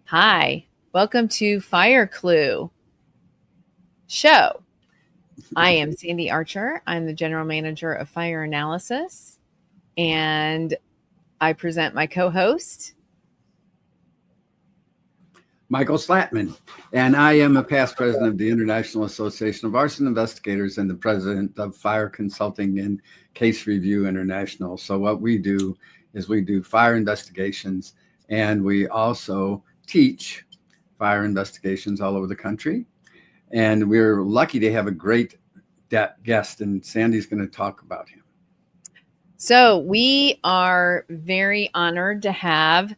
Hi, welcome to Fire Clue Show. I am Sandy Archer. I'm the General Manager of Fire Analysis, and I present my co-host, Michael Slatman, and I am a past president of the International Association of Arson Investigators and the president of Fire Consulting and Case Review International. So what we do is we do fire investigations, and we also teach fire investigations all over the country. And we're lucky to have a great guest, and Sandy's going to talk about him. So we are very honored to have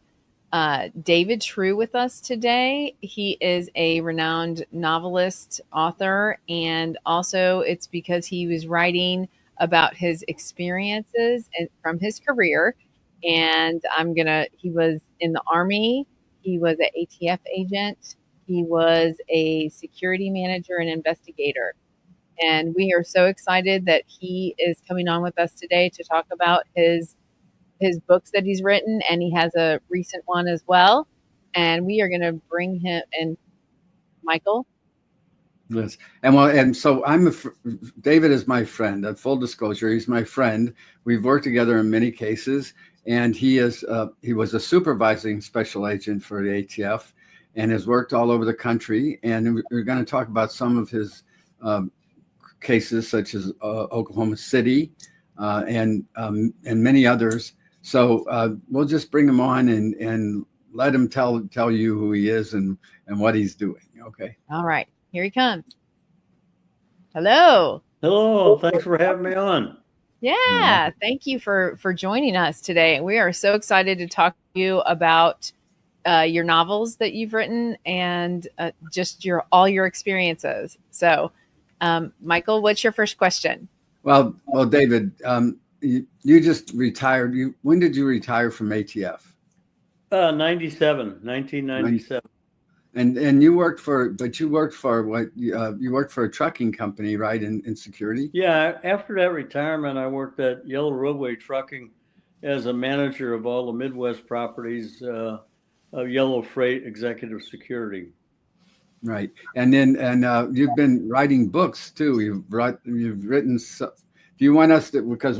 David True with us today. He is a renowned novelist, author, and also it's because he was writing about his experiences and from his career. And he was in the Army, he was an ATF agent, he was a security manager and investigator. And we are so excited that he is coming on with us today to talk about his books that he's written, and he has a recent one as well. And we are going to bring him and Michael. Yes, and so David is my friend. Full disclosure, he's my friend. We've worked together in many cases, and he was a supervising special agent for the ATF, and has worked all over the country. And we're going to talk about some of his cases, such as Oklahoma City and many others. So we'll just bring him on and let him tell you who he is and what he's doing. Okay. All right. Here he comes. Hello. Hello. Thanks for having me on. Yeah. Thank you for joining us today. We are so excited to talk to you about your novels that you've written and just all your experiences. So, Michael, what's your first question? Well, David, you just retired. When did you retire from ATF? 1997. And you worked for what? You worked for a trucking company, right? In security. Yeah. After that retirement, I worked at Yellow Roadway Trucking as a manager of all the Midwest properties of Yellow Freight Executive Security. Right, and you've been writing books too. You've written. Do you want us to? Because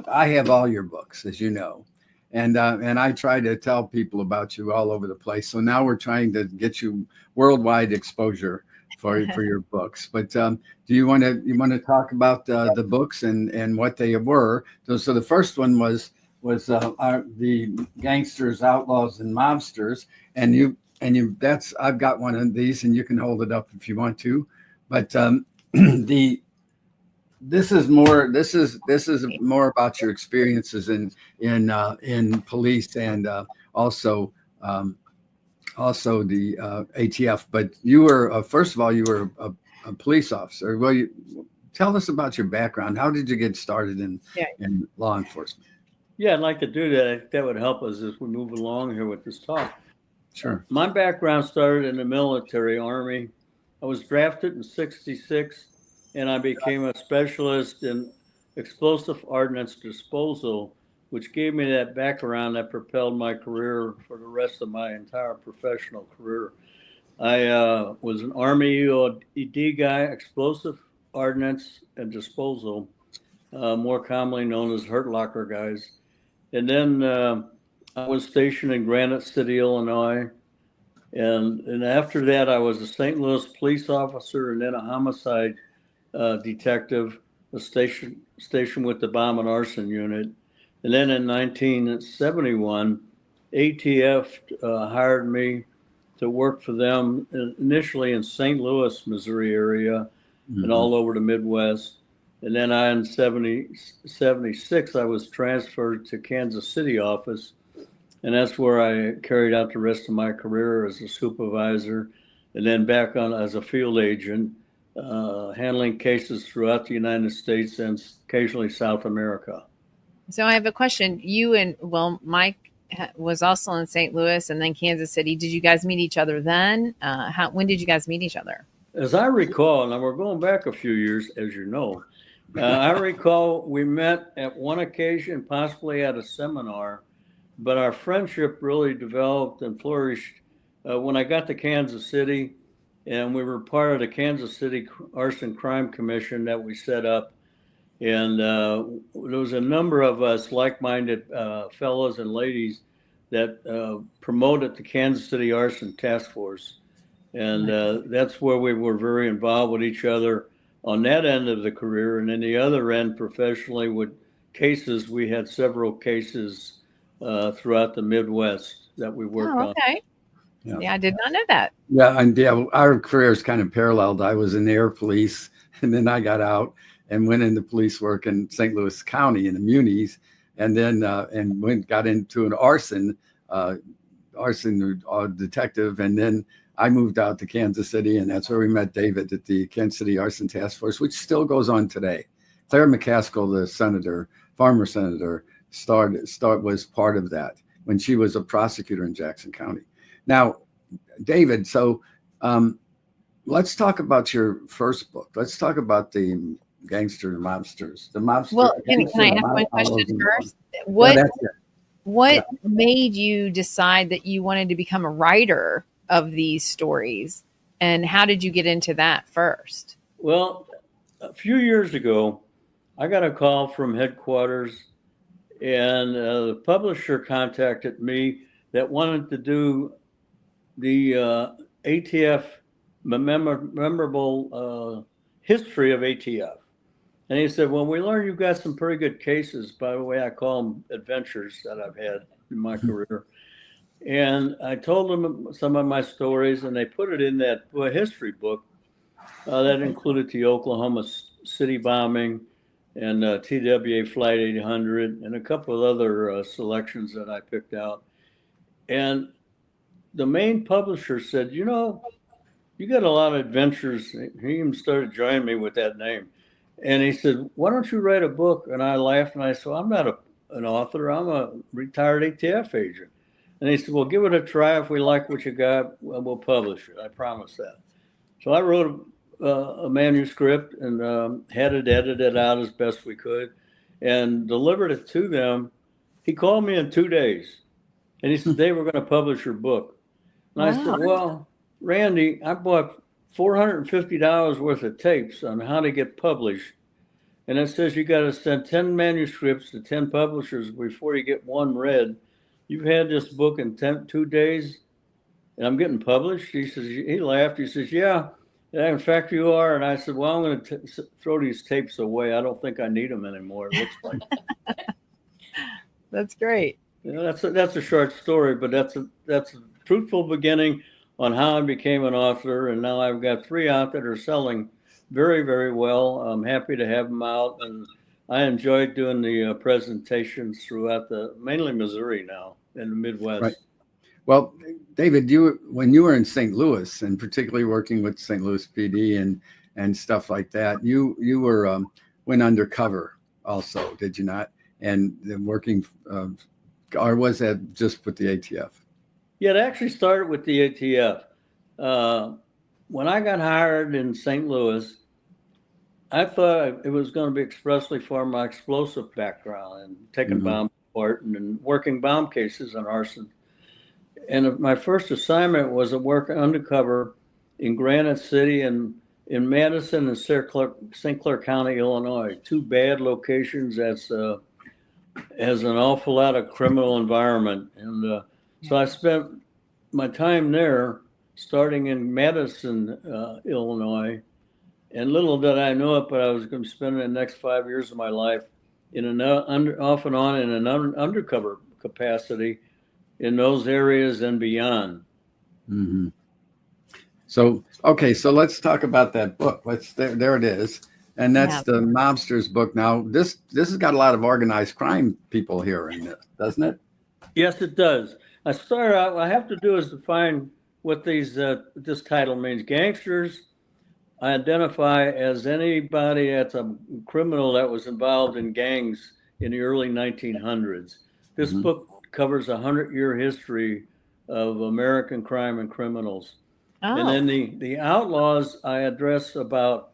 I have all your books, as you know, and I try to tell people about you all over the place. So now we're trying to get you worldwide exposure for your books. But do you want to talk about the books and what they were? So the first one was the Gangsters, Outlaws, and Mobsters, and I've got one of these, and you can hold it up if you want to, but this is more about your experiences in police and also the ATF. But you were first of all, you were a police officer. Well, tell us about your background. How did you get started in law enforcement? Yeah, I'd like to do that. That would help us as we move along here with this talk. Sure. My background started in the military, Army. I was drafted in '66, and I became a specialist in Explosives Ordnance Disposal, which gave me that background that propelled my career for the rest of my entire professional career. I was an Army ED guy, Explosive Ordnance and Disposal, more commonly known as Hurt Locker guys. And then I was stationed in Granite City, Illinois. And after that, I was a St. Louis police officer and then a homicide detective, stationed with the Bomb and Arson Unit. And then in 1971, ATF hired me to work for them initially in St. Louis, Missouri area, and all over the Midwest. And then in 76, I was transferred to Kansas City office. And that's where I carried out the rest of my career as a supervisor, and then back on as a field agent, handling cases throughout the United States and occasionally South America. So I have a question. Mike was also in St. Louis and then Kansas City. Did you guys meet each other then? When did you guys meet each other? As I recall, now we're going back a few years, as you know, I recall we met at one occasion, possibly at a seminar, but our friendship really developed and flourished when I got to Kansas City, and we were part of the Kansas City Arson Crime Commission that we set up. And there was a number of us like-minded fellows and ladies that promoted the Kansas City Arson Task Force. And that's where we were very involved with each other on that end of the career. And then the other end, professionally, with cases, we had several cases throughout the Midwest that we worked on. Okay. Yeah, I did not know that. Yeah, and our careers kind of paralleled. I was in the Air Police, and then I got out and went into police work in St. Louis County in the Munis, and then got into an arson detective, and then I moved out to Kansas City, and that's where we met David at the Kansas City Arson Task Force, which still goes on today. Claire McCaskill, the former senator, was part of that when she was a prosecutor in Jackson County. Now, David, so let's talk about your first book. Let's talk about the mobsters. Well, can I ask one question first? What made you decide that you wanted to become a writer of these stories, and how did you get into that first? Well, a few years ago, I got a call from headquarters, and the publisher contacted me that wanted to do the ATF memorable history of ATF. And he said, well, we learned you've got some pretty good cases. By the way, I call them adventures that I've had in my career. And I told them some of my stories, and they put it in that history book that included the Oklahoma City bombing and TWA Flight 800 and a couple of other selections that I picked out. And the main publisher said, you know, you got a lot of adventures. He even started joining me with that name. And he said, why don't you write a book? And I laughed and I said, well, I'm not an author. I'm a retired ATF agent. And he said, well, give it a try. If we like what you got, we'll publish it. I promise that. So I wrote a manuscript and had it edited out as best we could and delivered it to them. He called me in 2 days and he said, Dave, we're going to publish your book. And I said, well, Randy, I bought $450 worth of tapes on how to get published. And it says you got to send 10 manuscripts to 10 publishers before you get one read. You've had this book in 2 days and I'm getting published. He laughed. He says, yeah, in fact you are. And I said, well, I'm going to throw these tapes away. I don't think I need them anymore. It looks like. That's great. You know, that's a short story, but that's a truthful beginning on how I became an author. And now I've got 3 out that are selling very, very well. I'm happy to have them out. And I enjoyed doing the presentations throughout mainly Missouri now in the Midwest. Right. Well, David, when you were in St. Louis and particularly working with St. Louis PD and stuff like that, you were went undercover also, did you not? And working, or was that just with the ATF? Yeah, it actually started with the ATF. When I got hired in St. Louis, I thought it was going to be expressly for my explosive background and taking bomb apart and working bomb cases and arson. And my first assignment was to work undercover in Granite City and in Madison and St. Clair County, Illinois, 2 bad locations as an awful lot of criminal environment. And so I spent my time there, starting in Madison, Illinois. And little did I know it, but I was going to spend the next 5 years of my life off and on in an undercover capacity in those areas and beyond. Mm-hmm. So, okay, so let's talk about that book. There it is. And that's the Mobsters book. Now, this has got a lot of organized crime people here in it, doesn't it? Yes, it does. I started out, what I have to do is define what this title means. Gangsters I identify as anybody that's a criminal that was involved in gangs in the early 1900s. This book covers 100-year history of American crime and criminals. Oh. And then the outlaws I address about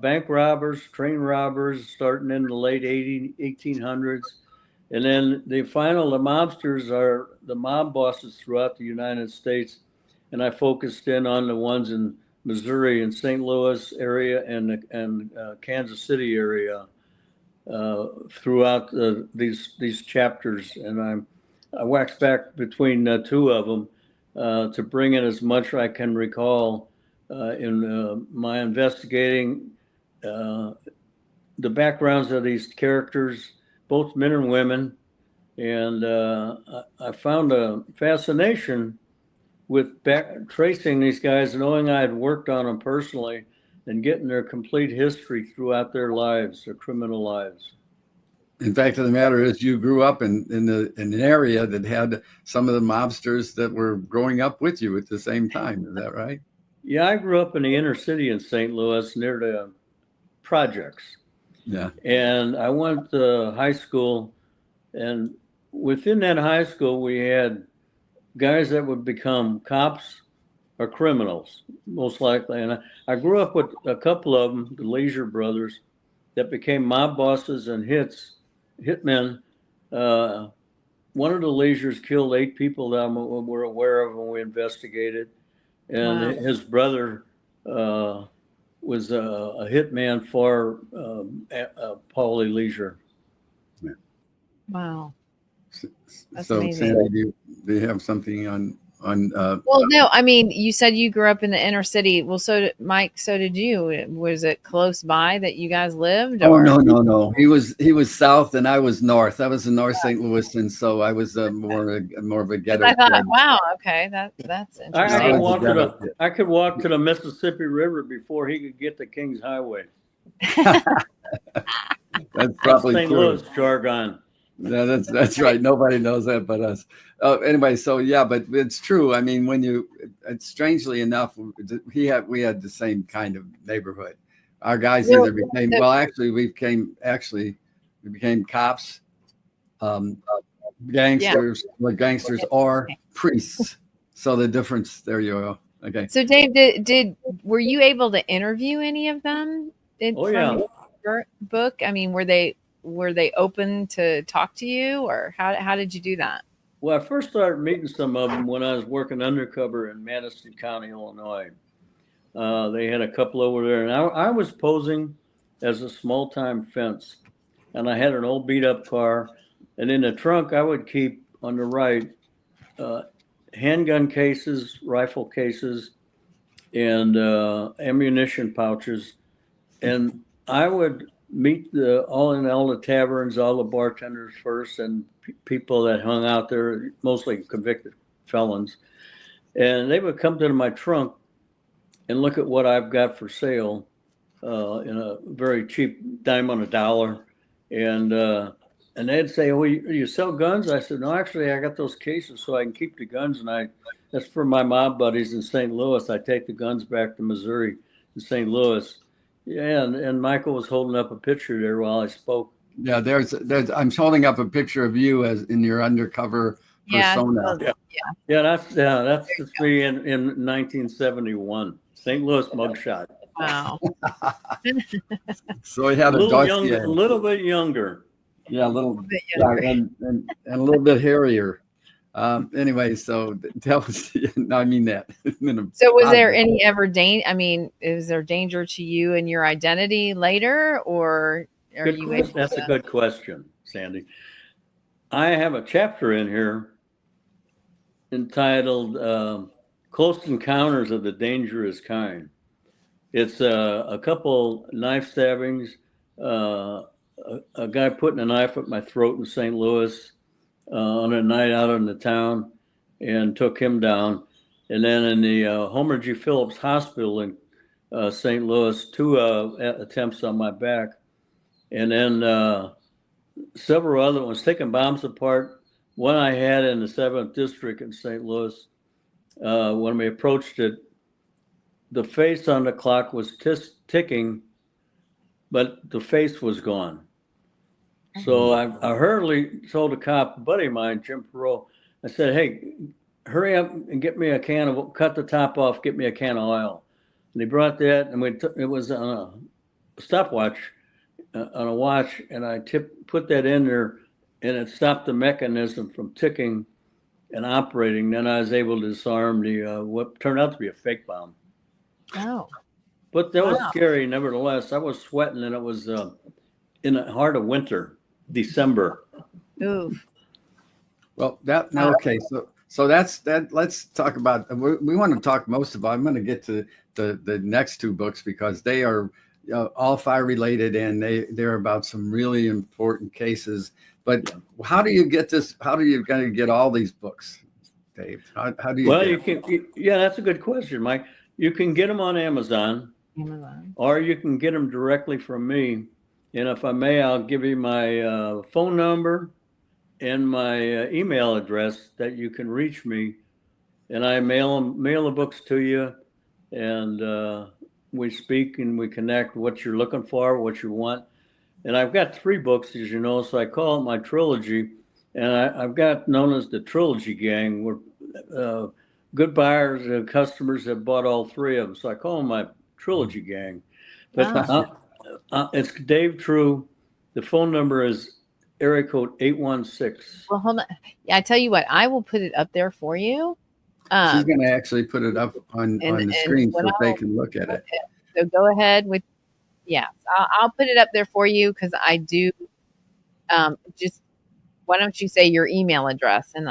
bank robbers, train robbers starting in the late 1800s. And then the mobsters are the mob bosses throughout the United States. and I focused in on the ones in Missouri and St. Louis area and Kansas City area throughout these chapters, and I waxed back between two of them to bring in as much I can recall in my investigating the backgrounds of these characters, both men and women, and I found a fascination with tracing these guys, knowing I had worked on them personally and getting their complete history throughout their lives, their criminal lives. In fact of the matter is, you grew up in an area that had some of the mobsters that were growing up with you at the same time. Is that right? Yeah, I grew up in the inner city in St. Louis near the projects. Yeah. And I went to high school, and within that high school, we had guys that would become cops or criminals, most likely. And I grew up with a couple of them, the Leisure brothers, that became mob bosses and hitmen. One of the Leisures killed 8 people that we were aware of when we investigated. And Wow. his brother was a hitman for Paulie Leisure. Wow. That's So, amazing. Sandy, do you have something on? Well, no, I mean, you said you grew up in the inner city. Well, Mike, so did you. Was it close by that you guys lived? Oh, Or? no. He was south and I was north. I was in North St. Louis, and so I was more of a ghetto. I thought, kid. wow, okay, that's I interesting. could walk to the Mississippi River before he could get to Kings Highway. That's probably St. true. Louis jargon. Yeah, that's right. Nobody knows that but us. Anyway, so yeah, but it's true. I mean, strangely enough, we had the same kind of neighborhood. Our guys either became we became cops, gangsters, or priests. So the difference there you go. Okay. So Dave, were you able to interview any of them from your book? I mean, were they open to talk to you, or how did you do that? Well, I first started meeting some of them when I was working undercover in Madison County, Illinois. They had a couple over there, and I was posing as a small-time fence, and I had an old beat-up car, and in the trunk I would keep on the right handgun cases, rifle cases, and ammunition pouches, and I would meet all the taverns, all the bartenders first, and people that hung out there, mostly convicted felons, and they would come to my trunk and look at what I've got for sale in a very cheap dime on a dollar, and they'd say, "Oh, you sell guns?" I said, "No, actually, I got those cases so I can keep the guns, and that's for my mob buddies in St. Louis. I take the guns back to Missouri and St. Louis." Yeah, and Michael was holding up a picture there while I spoke. Yeah, there's I'm holding up a picture of you as in your undercover persona. Yeah, that's me in 1971, St. Lauis mugshot. Wow. So he had a little bit younger. Yeah, a little bit younger. and a little bit hairier. Anyway, so tell us. No, I mean that. So was there any ever danger? I mean, is there danger to you and your identity later, or are you able That's a good question, Sandy. I have a chapter in here entitled Close Encounters of the Dangerous Kind. It's a couple knife stabbings, a guy putting a knife at my throat in St. Louis on a night out in the town and took him down. And then in the Homer G. Phillips Hospital in St. Louis, 2 attempts on my back. And then several other ones, taking bombs apart. One I had in the 7th District in St. Louis. When we approached it, the face on the clock was ticking, but the face was gone. So I hurriedly told a cop, a buddy of mine, Jim Perot, I said, "Hey, hurry up and get me a can of, cut the top off, get me a can of oil." And he brought that, and it was on a stopwatch, on a watch, and I put that in there, and it stopped the mechanism from ticking. and operating. Then I was able to disarm the what turned out to be a fake bomb. Oh, But that was wow. scary, nevertheless. I was sweating, and it was in the heart of winter, December. Oof. Well, okay. So that's that. Let's talk about. We want to talk most about. I'm going to get to the next two books because they are all fire related and they're about some really important cases. But how do you get this? How do you going to get all these books, Dave? How do you? Well, you can. Yeah, that's a good question, Mike. You can get them on Amazon, or you can get them directly from me. And if I may, I'll give you my phone number and my email address that you can reach me. And I mail the books to you, and we speak and we connect what you're looking for, what you want. And I've got 3 books, as you know, so I call it my trilogy. And I've got known as the Trilogy Gang. We're good buyers and customers have bought all 3 of them. So I call them my Trilogy Gang. But it's Dave True. The phone number is area code 816. Well, hold on. Yeah, I tell you what, I will put it up there for you. She's going to actually put it up on the screen so they can look at it. So go ahead with, I'll put it up there for you because I do. Just why don't you say your email address and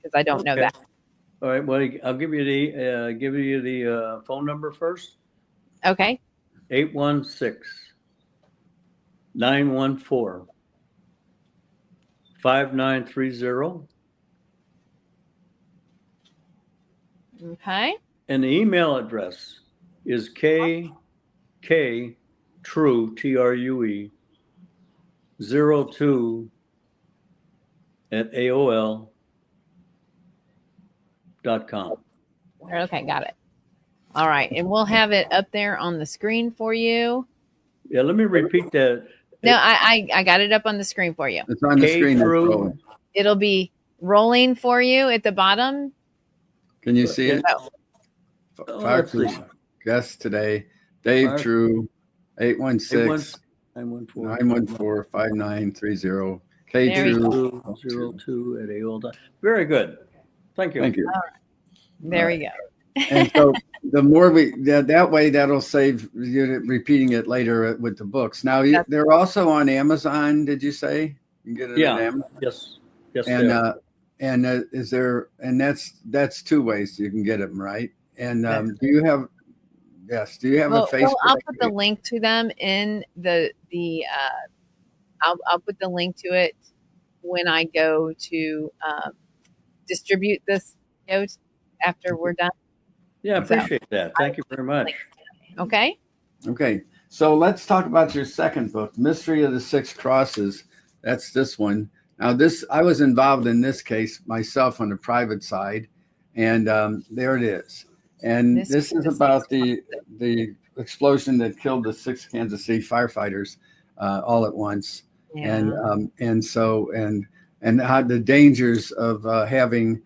because I don't know that. All right. Well, I'll give you the phone number first. Okay. 816-914-5930. Okay. And the email address is True, TRUE, 02 at AOL.com. Okay, got it. All right, and we'll have it up there on the screen for you. Yeah, let me repeat that. No, I got it up on the screen for you. It's on the screen. It'll be rolling for you at the bottom. Can you see it? Fire guest today, Dave True, 816-914-5930. K True 02 at AOL. Very good. Thank you. Thank you. All right. There you go. And so the more that way, that'll save you repeating it later with the books. Now they're also on Amazon. Did you say you can get it on Amazon? Yes. And is there? And that's 2 ways you can get them, right? And do you have a Facebook? I'll put the link to them in the I'll put the link to it when I go to distribute this after we're done. Yeah, I appreciate that. Thank you very much. Okay. Okay. So let's talk about your second book, Mystery of the 6 Crosses. That's this one. Now, I was involved in this case myself on the private side, and there it is. And this is about the explosion that killed the 6 Kansas City firefighters all at once, and how the dangers of having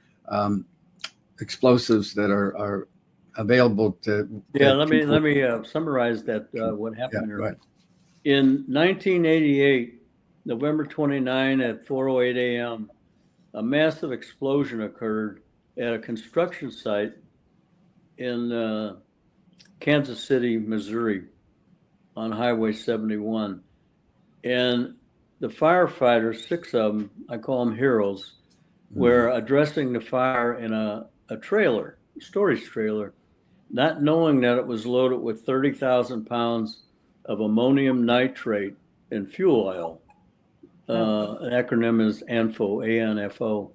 explosives that are available to. Let me summarize that what happened there. Right. In 1988. November 29 at 4:08 a.m., a massive explosion occurred at a construction site in Kansas City, Missouri, on Highway 71. And the firefighters, 6 of them, I call them heroes, were addressing the fire in a trailer, storage trailer, not knowing that it was loaded with 30,000 pounds of ammonium nitrate and fuel oil. An acronym is ANFO, ANFO,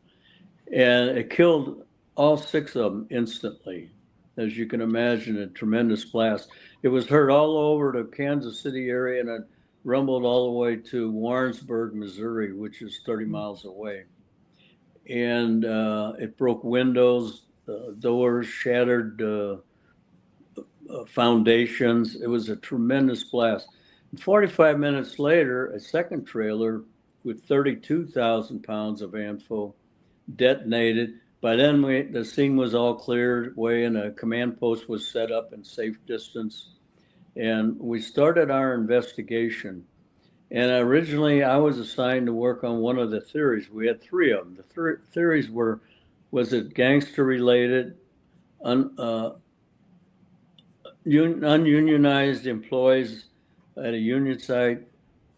and it killed all 6 of them instantly. As you can imagine, a tremendous blast. It was heard all over the Kansas City area, and it rumbled all the way to Warrensburg, Missouri, which is 30 miles away. And it broke windows, doors, shattered foundations. It was a tremendous blast. And 45 minutes later, a second trailer with 32,000 pounds of ANFO detonated. By then, the scene was all cleared away and a command post was set up in safe distance. And we started our investigation. And originally, I was assigned to work on one of the theories. We had 3 of them. The theories were Was it gangster related, ununionized employees at a union site,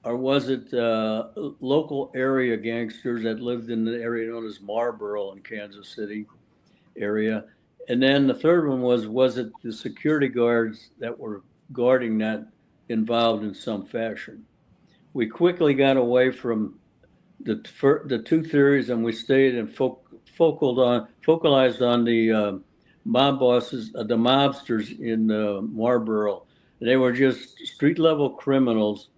or was it local area gangsters that lived in the area known as Marlboro in Kansas City area? And then the third one was it the security guards that were guarding that involved in some fashion? We quickly got away from the two theories, and we stayed and focalized on the mob bosses, the mobsters in Marlboro. They were just street level criminals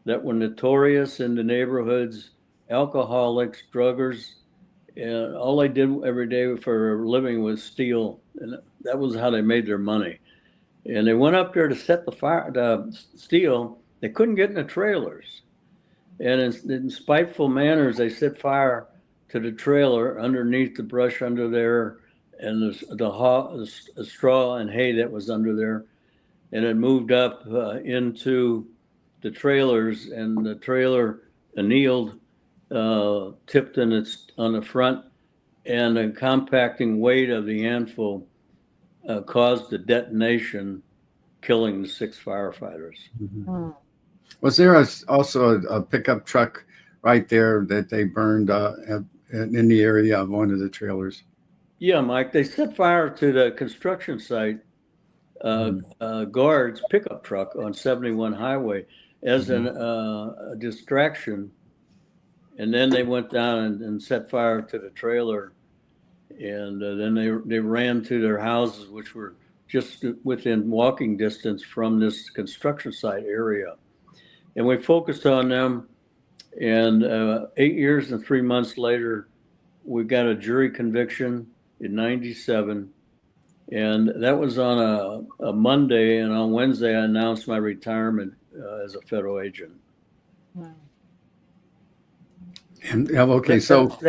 that were notorious in the neighborhoods, alcoholics, druggers, and all they did every day for a living was steal, and that was how they made their money. And they went up there to set the fire, to steal. They couldn't get in the trailers, and in spiteful manners, they set fire to the trailer underneath the brush under there, and the straw and hay that was under there, and it moved up into the trailers, and the trailer annealed, tipped on the front, and the compacting weight of the anvil caused the detonation, killing the 6 firefighters. Mm-hmm. Was there also a pickup truck right there that they burned in the area of one of the trailers? Yeah, Mike, they set fire to the construction site guard's pickup truck on 71 Highway as a distraction. And then they went down and set fire to the trailer. And then they ran to their houses, which were just within walking distance from this construction site area. And we focused on them. And 8 years and 3 months later, we got a jury conviction in '97. And that was on a Monday. And on Wednesday, I announced my retirement as a federal agent. Wow. And okay, so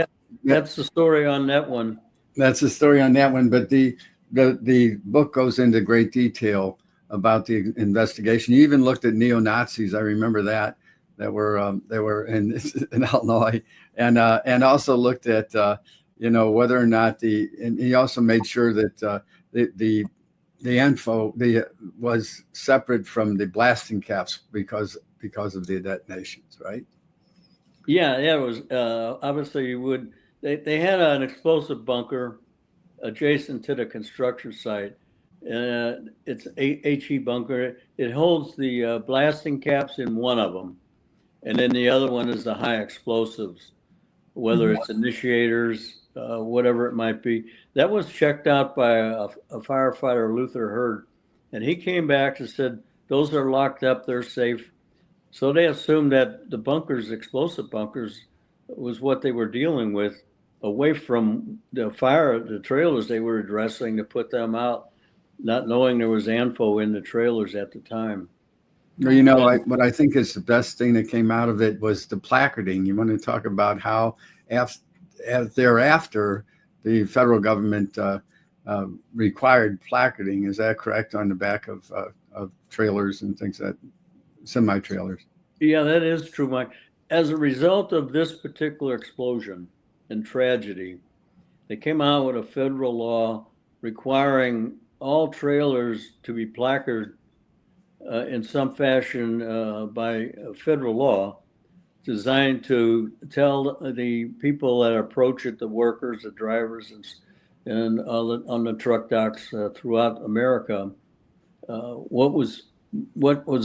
that's the story on that one. That's the story on that one. But the book goes into great detail about the investigation. You even looked at neo-Nazis. I remember that were in Illinois, and also looked at whether or not and he also made sure that the info was separate from the blasting caps because of the detonations, right? Yeah, it was obviously you would. They had an explosive bunker adjacent to the construction site. It's a HE bunker. It holds the blasting caps in one of them, and then the other one is the high explosives, whether it's initiators, whatever it might be. That was checked out by a firefighter, Luther Hurd, and he came back and said, those are locked up, they're safe. So they assumed that the bunkers, explosive bunkers, was what they were dealing with, away from the trailers they were addressing to put them out, not knowing there was ANFO in the trailers at the time. Well, what I think is the best thing that came out of it was the placarding. You want to talk about how thereafter the federal government required placarding. Is that correct, on the back of trailers and things, that semi-trailers? Yeah, that is true, Mike. As a result of this particular explosion and tragedy, they came out with a federal law requiring all trailers to be placarded in some fashion by federal law, designed to tell the people that approach it, the workers, the drivers, and on the truck docks throughout America, what was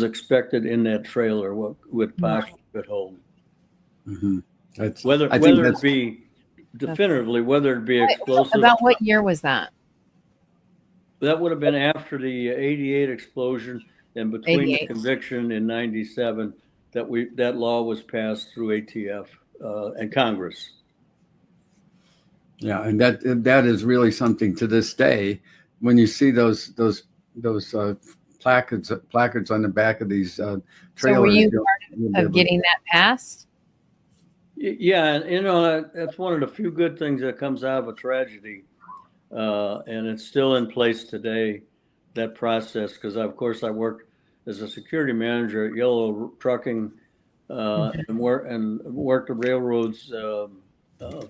expected in that trailer, what would possibly could hold. Mm-hmm. Whether it be explosive. About what year was that? That would have been after the '88 explosion, and between 88. the conviction in '97 that law was passed through ATF and Congress. Yeah, and that is really something to this day. When you see those placards on the back of these trailers. So were you part of getting that passed? Yeah, and that's one of the few good things that comes out of a tragedy, and it's still in place today. That process, because of course I worked as a security manager at Yellow Trucking, and worked the railroads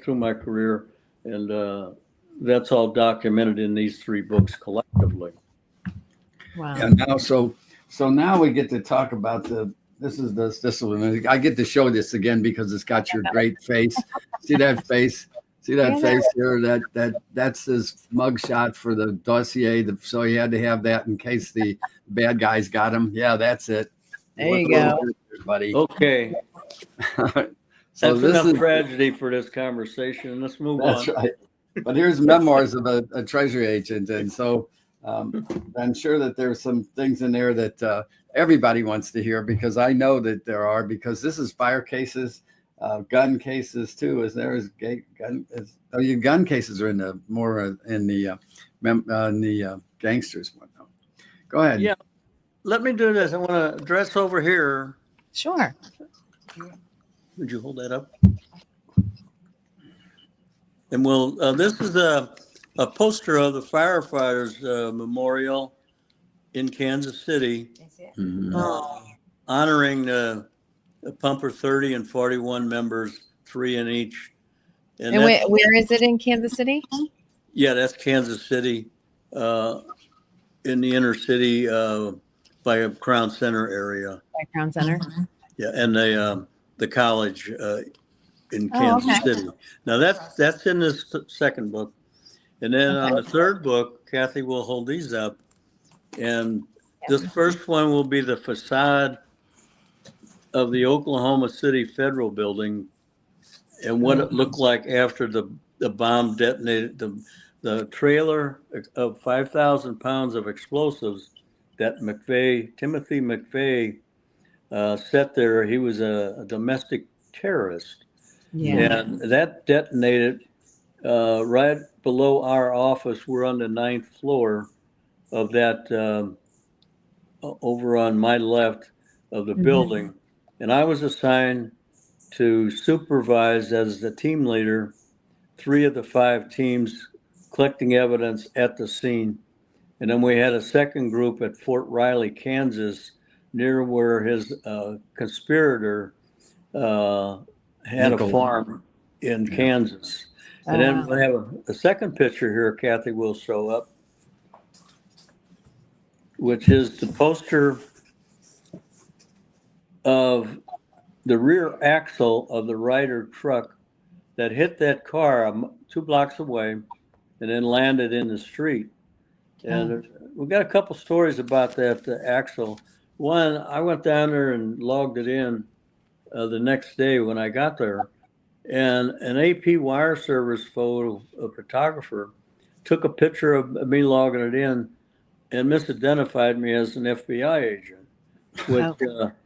through my career, and that's all documented in these 3 books collectively. Wow. And now, so now we get to talk about this one. I get to show this again because it's got your great face. See that face? See that face here? That's his mugshot for the dossier. So he had to have that in case the bad guys got him. Yeah, that's it. There you go, buddy. Okay. So that's enough tragedy for this conversation. Let's move on. That's right. But here's memoirs of a treasury agent, and so I'm sure that there's some things in there that everybody wants to hear, because I know that there are, because this is fire cases, gun cases too. Your gun cases are in the more in the gangsters one. Go ahead. Yeah, let me do this. I want to address over here. Sure. Would you hold that up? And this is a poster of the firefighters memorial in Kansas City, honoring the Pumper 30 and 41 members, 3 in each. And where is it in Kansas City? Yeah, that's Kansas City, in the inner city by a Crown Center area. By Crown Center? Yeah, and the college in Kansas City. Now that's in this second book. And then on the third book, Kathy will hold these up. And this first one will be the facade of the Oklahoma City Federal Building and what it looked like after the bomb detonated. The trailer of 5,000 pounds of explosives that Timothy McVeigh set there. He was a domestic terrorist. Yeah. And that detonated right below our office. We're on the 9th floor of that, over on my left of the building. And I was assigned to supervise as the team leader 3 of the 5 teams collecting evidence at the scene. And then we had a second group at Fort Riley, Kansas, near where his conspirator had a farm in Kansas. And then we have a second picture here, Kathy will show up, which is the poster of the rear axle of the Ryder truck that hit that car 2 blocks away and then landed in the street. And we've got a couple stories about that axle. One, I went down there and logged it in the next day when I got there. And an AP wire service photographer took a picture of me logging it in and misidentified me as an FBI agent, which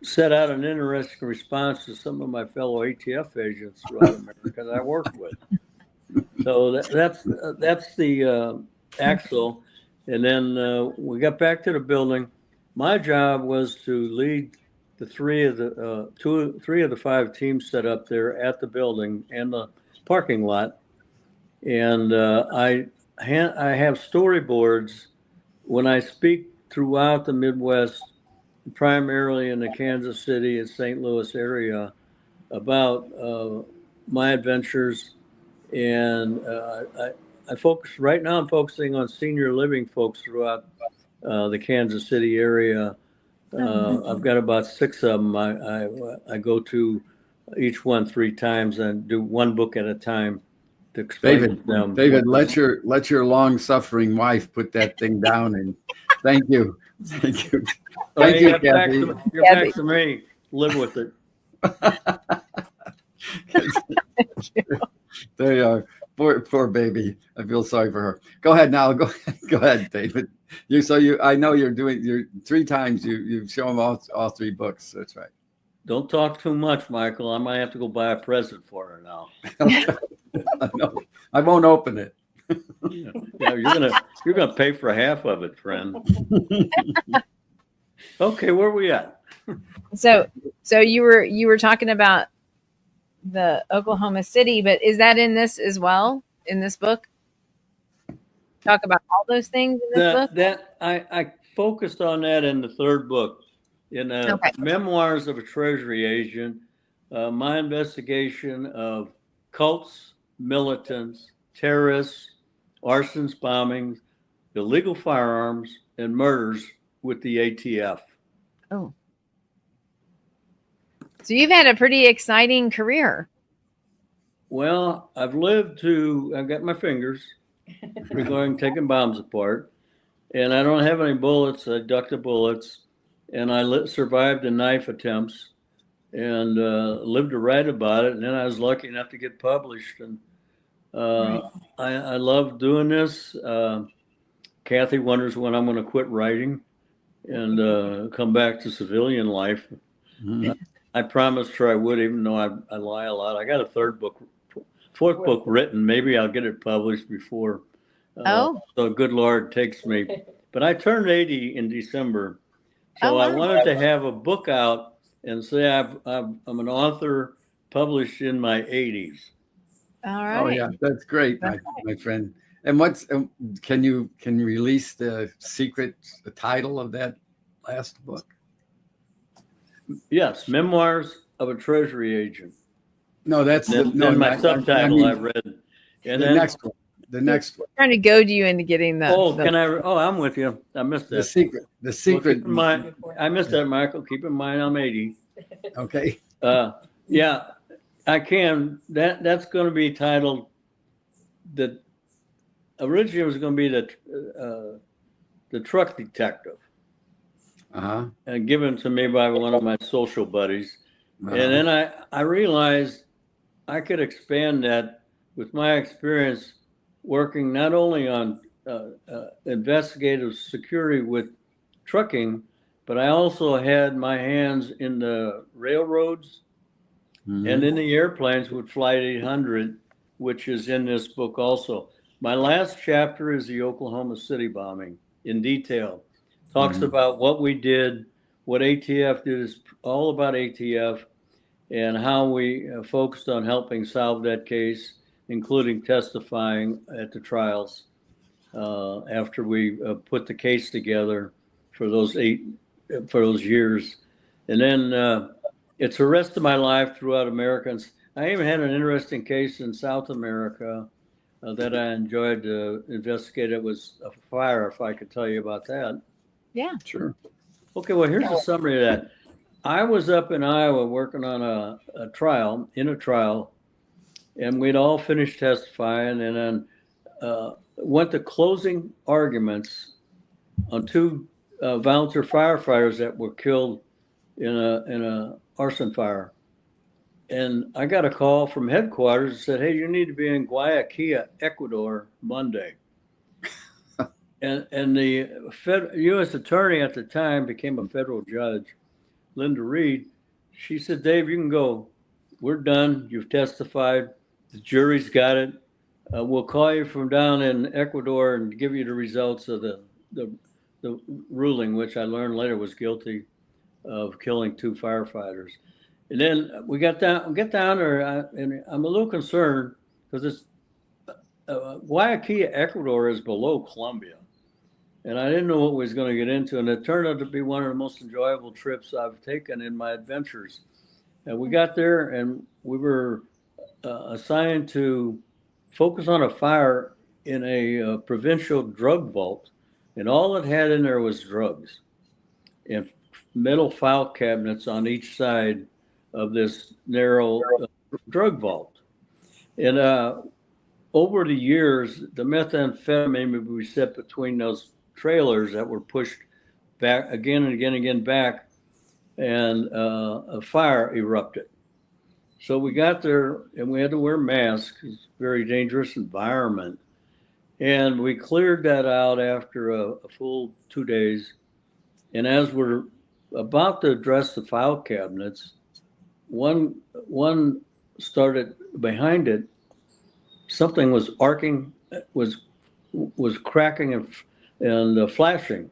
set out an interesting response to some of my fellow ATF agents throughout America that I worked with. So that's the axle. And then we got back to the building. My job was to lead the 3 of the 5 teams set up there at the building and the parking lot. And I have storyboards when I speak throughout the Midwest, primarily in the Kansas City and St. Louis area, about my adventures. And I focus right now. I'm focusing on senior living folks throughout the Kansas City area. I've got about 6 of them. I go to each one 3 times and do one book at a time to explain them. David, let your long-suffering wife put that thing down. And thank you, thank you, thank you, Kathy. You're back to me. Live with it. There you are. Poor baby. I feel sorry for her. Go ahead now. Go ahead, David. I know you're doing 3 times. You show them all 3 books. That's right. Don't talk too much, Michael. I might have to go buy a present for her now. No, I won't open it. Yeah, you're gonna pay for half of it, friend. Okay, where are we at? So you were talking about the Oklahoma City, but is that in this as well, in this book? Talk about all those things in this book? That I focused on that in the third book, in Memoirs of a Treasury Agent, my investigation of cults, militants, terrorists, arsons, bombings, illegal firearms, and murders with the ATF. Oh. So you've had a pretty exciting career. Well, I've got my fingers going taking bombs apart, and I don't have any bullets. I ducked the bullets, and I survived the knife attempts, and lived to write about it. And then I was lucky enough to get published, and I love doing this. Kathy wonders when I'm going to quit writing and come back to civilian life. Mhm. I promised her I would, even though I lie a lot. I got a fourth book written. Maybe I'll get it published before the good Lord takes me. But I turned 80 in December, so I wanted to have a book out and say I'm an author published in my 80s. All right. Oh yeah, that's great, my friend. And can you release the title of that last book? Yes, Memoirs of a Treasury Agent. No, that's my subtitle I read. And the next one. The next one. Trying to goad you into getting the. I'm with you. I missed that. The secret. Well, I missed that, Michael. Keep in mind I'm 80. Okay. Yeah, I can. That's going to be titled originally it was going to be the truck detective. And given to me by one of my social buddies. And then I realized I could expand that with my experience working not only on investigative security with trucking, but I also had my hands in the railroads and in the airplanes with Flight 800, which is in this book also. My last chapter is the Oklahoma City bombing in detail. Talks about what we did, what ATF did, is all about ATF and how we focused on helping solve that case, including testifying at the trials after we put the case together for those years. And then it's the rest of my life throughout Americans. I even had an interesting case in South America that I enjoyed to investigate. It was a fire, if I could tell you about that. Yeah, sure. Okay, well, here's a summary of that. I was up in Iowa working on a trial, and we'd all finished testifying, and then went to closing arguments on two volunteer firefighters that were killed in a arson fire. And I got a call from headquarters that said, "Hey, you need to be in Guayaquil, Ecuador, Monday." And the U.S. attorney at the time became a federal judge, Linda Reed. She said, "Dave, you can go. We're done. You've testified. The jury's got it. We'll call you from down in Ecuador and give you the results of the ruling," which I learned later was guilty of killing two firefighters. And then we get down there, and I'm a little concerned because it's Guayaquil, Ecuador is below Colombia. And I didn't know what we was going to get into. And it turned out to be one of the most enjoyable trips I've taken in my adventures. And we got there and we were assigned to focus on a fire in a provincial drug vault. And all it had in there was drugs and metal file cabinets on each side of this narrow drug vault. And over the years, the methamphetamine we set between those trailers that were pushed back again and again back, and a fire erupted. So we got there and we had to wear masks. It's a very dangerous environment. And we cleared that out after a full 2 days. And as we're about to address the file cabinets, one started behind it. Something was arcing, was cracking and flashing.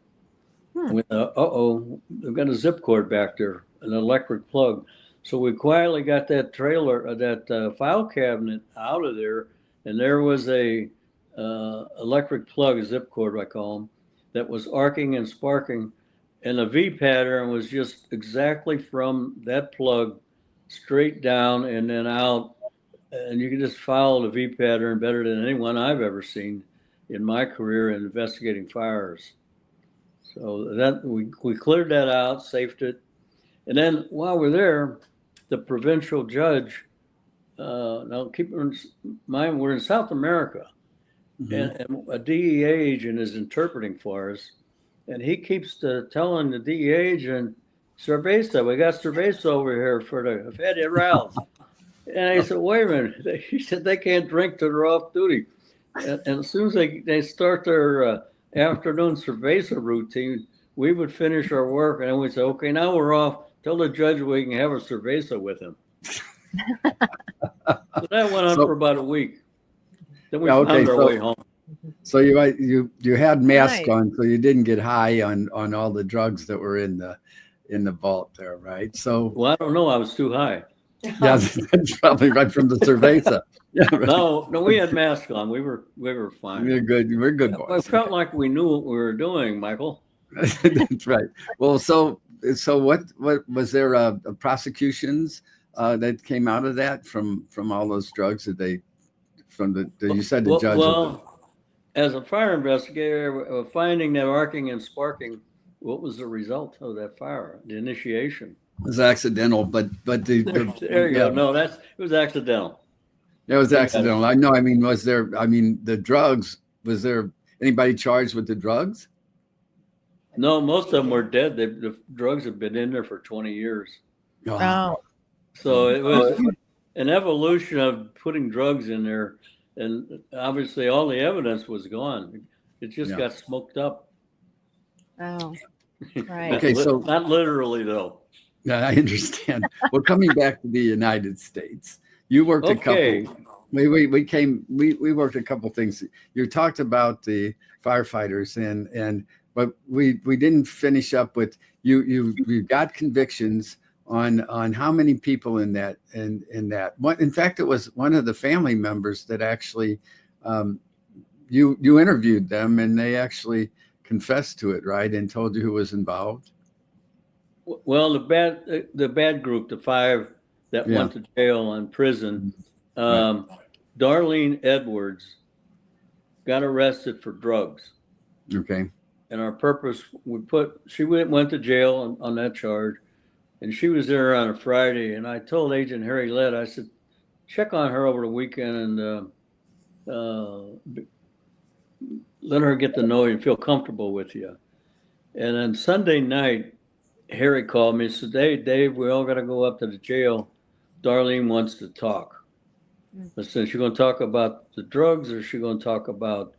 They've got a zip cord back there, an electric plug. So we quietly got that trailer, that file cabinet out of there, and there was a electric plug, a zip cord I call them, that was arcing and sparking, and the V pattern was just exactly from that plug straight down and then out, and you can just follow the V pattern better than anyone I've ever seen in my career in investigating fires. So that we cleared that out, safed it. And then while we're there, the provincial judge, now keep in mind, we're in South America, and a DEA agent is interpreting for us. And he keeps telling the DEA agent, cerveza, we got cerveza over here for the federals. And I said, wait a minute. He said they can't drink till they're off duty. And as soon as they start their afternoon cerveza routine, we would finish our work and then we'd say, okay, now we're off. Tell the judge we can have a cerveza with him. So that went on for about a week. Then we found our way home. So you had masks Right. on, so you didn't get high on all the drugs that were in the vault there, right? So Well, I don't know. I was too high. yeah, that's probably right from the cerveza. Yeah, right. No, we had masks on. We were fine. We're good. We're good I boys. felt like we knew what we were doing, Michael. That's right. Well, so what was there prosecutions that came out of that from all those drugs that they you said the judge? Well, as a fire investigator, finding that arcing and sparking, what was the result of that fire? The initiation. It was accidental, but There you go. No, it was accidental. It was accidental. I know. I mean, the drugs, was there anybody charged with the drugs? No, most of them were dead. The drugs have been in there for 20 years. Oh, So it was an evolution of putting drugs in there. And obviously all the evidence was gone. It just got smoked up. oh, right. Okay, so not literally though. yeah, I understand. Well, coming back to the United States, you worked a couple. We worked a couple things. You talked about the firefighters but we didn't finish up with you got convictions on how many people in that. What, in fact, it was one of the family members that actually you interviewed them and they actually confessed to it, right, and told you who was involved. Well, the bad group, the five that went to jail and prison, Darlene Edwards got arrested for drugs. Okay. And our purpose, she went to jail on that charge, and she was there on a Friday. And I told Agent Harry Lett, I said, check on her over the weekend and let her get to know you and feel comfortable with you. And then Sunday night, Harry called me and said, hey, Dave, we all got to go up to the jail. Darlene wants to talk. I said, she going to talk about the drugs or is she going to talk about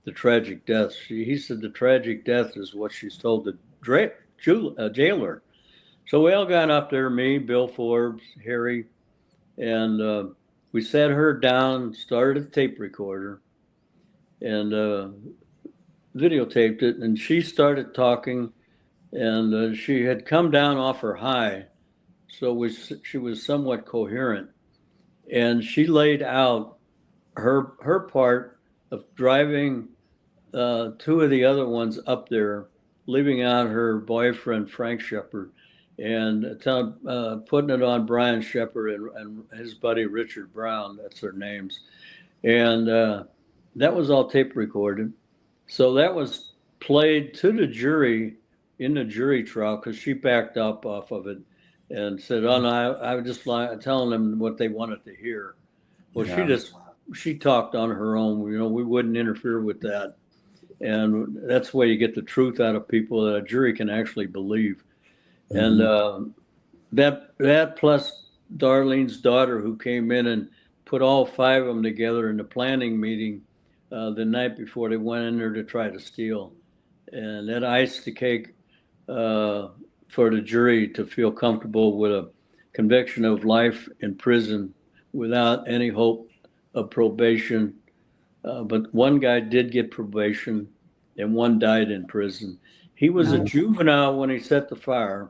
the tragic death? He said the tragic death is what she's told the jailer. So we all got up there, me, Bill Forbes, Harry, and we sat her down, started a tape recorder, and videotaped it. And she started talking, and she had come down off her high, so she was somewhat coherent. And she laid out her part of driving two of the other ones up there, leaving out her boyfriend, Frank Shepard, and putting it on Brian Shepard and his buddy, Richard Brown. That's their names. And that was all tape recorded. So that was played to the jury in the jury trial because she backed up off of it and said, oh, no, I was just telling them what they wanted to hear. Well, she talked on her own. We wouldn't interfere with that. And that's the way you get the truth out of people that a jury can actually believe. Mm-hmm. And that plus Darlene's daughter, who came in and put all five of them together in the planning meeting the night before they went in there to try to steal. And that iced the cake for the jury to feel comfortable with a conviction of life in prison without any hope of probation. But one guy did get probation and one died in prison. He was a juvenile when he set the fire,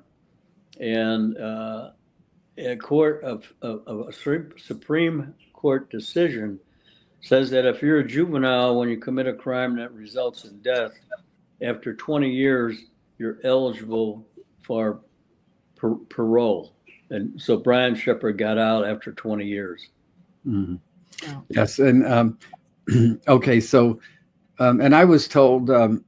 and a Supreme Court decision says that if you're a juvenile when you commit a crime that results in death, after 20 years, you're eligible for parole. And so Brian Shepard got out after 20 years. Mm-hmm. Yes. And okay. So And I was told that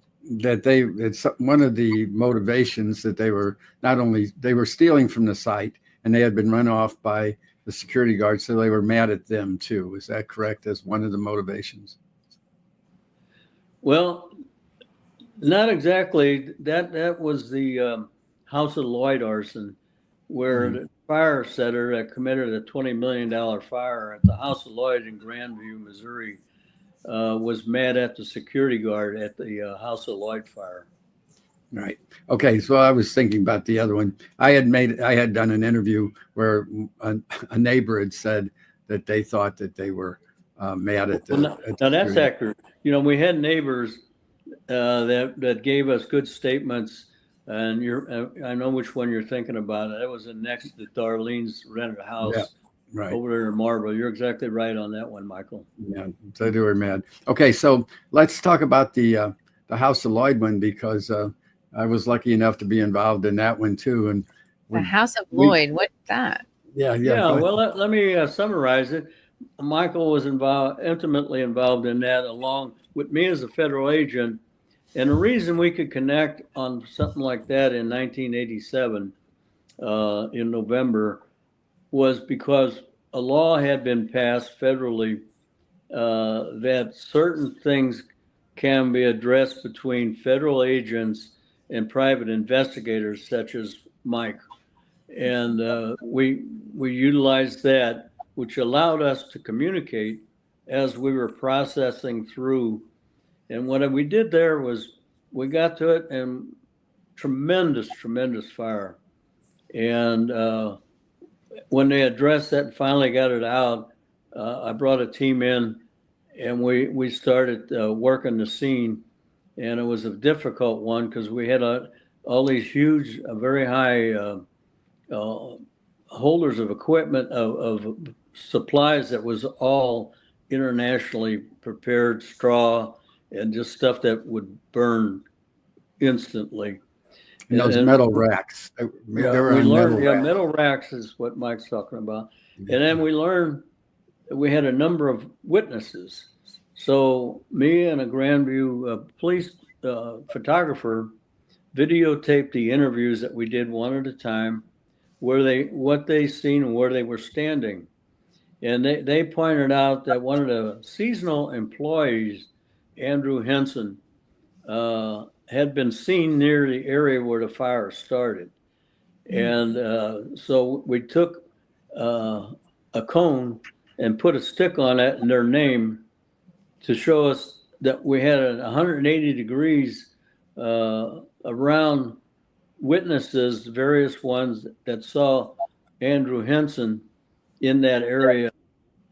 it's one of the motivations that they were not only they were stealing from the site and they had been run off by the security guards, so they were mad at them too. Is that correct? As one of the motivations? Well, not exactly. That was the House of Lloyd arson, where the fire setter that committed a $20 million fire at the House of Lloyd in Grandview, Missouri, was mad at the security guard at the House of Lloyd fire. Right. Okay. So I was thinking about the other one. I had done an interview where a neighbor had said that they thought that they were mad at the. Now that's accurate. You know, we had neighbors that gave us good statements, and I know which one you're thinking about. That was next to Darlene's rented house. Yeah. Right. Over there in Marlboro. You're exactly right on that one, Michael. Yeah, so they were mad. Okay, so let's talk about the House of Lloyd one, because I was lucky enough to be involved in that one too. And the House of Lloyd, what's that? Yeah. Well, let me summarize it. Michael was intimately involved in that, along with me as a federal agent. And the reason we could connect on something like that in 1987, in November, was because a law had been passed federally that certain things can be addressed between federal agents and private investigators, such as Mike. And we utilized that, which allowed us to communicate as we were processing through. And what we did there was we got to it, and tremendous fire. And when they addressed that and finally got it out, I brought a team in, and we started working the scene. And it was a difficult one because we had all these huge, very high holders of equipment, of supplies that was all internationally prepared straw and just stuff that would burn instantly. And those metal racks. Metal racks is what Mike's talking about. And then we learned we had a number of witnesses. So me and a Grandview police photographer videotaped the interviews that we did one at a time, what they seen and where they were standing. And they pointed out that one of the seasonal employees, Andrew Henson, had been seen near the area where the fire started. And so we took a cone and put a stick on it and their name to show us that we had 180 degrees around witnesses, various ones that saw Andrew Henson in that area.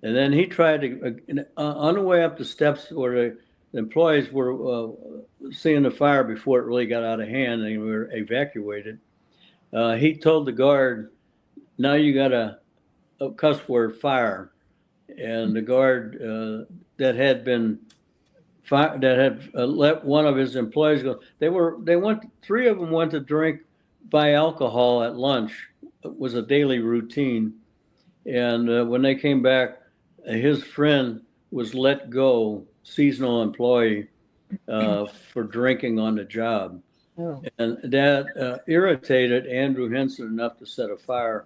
And then he tried to, on the way up the steps where the employees were seeing the fire before it really got out of hand and we were evacuated, he told the guard, "Now you got a cuss word, fire." And the guard that had let one of his employees go. Three of them went to drink buy alcohol at lunch. It was a daily routine. And when they came back, his friend was let go, seasonal employee, for drinking on the job. Oh. And that irritated Andrew Henson enough to set a fire,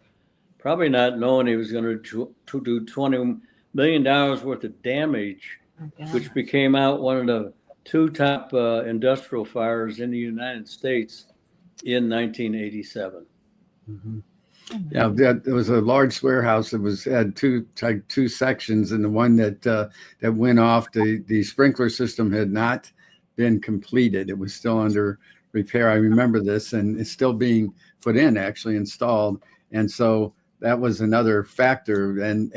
probably not knowing he was going to do $20 million worth of damage, which became out one of the two top industrial fires in the United States in 1987. Mm-hmm. Yeah, there was a large warehouse that had two sections, and the one that went off, the sprinkler system had not been completed. It was still under repair. I remember this, and it's still being put in, actually installed. And so that was another factor. And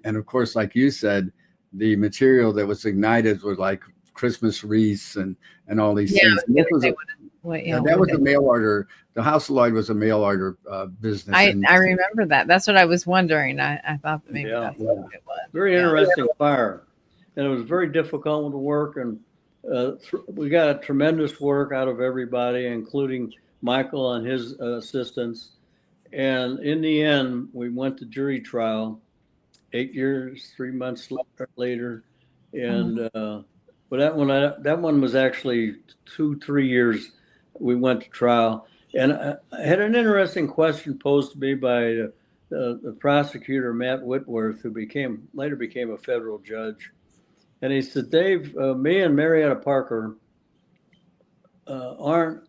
of course, like you said, the material that was ignited was like Christmas wreaths and all these things. That was a mail order. The House of Lloyd was a mail order business. I remember that. That's what I was wondering. I thought that maybe that's what it was. Very interesting fire. And it was very difficult to work. And we got a tremendous work out of everybody, including Michael and his assistants. And in the end, we went to jury trial 8 years, 3 months later. And But that one was actually 2-3 years. We went to trial, and I had an interesting question posed to me by the prosecutor Matt Whitworth, who later became a federal judge, and he said, "Dave, me and Marietta Parker aren't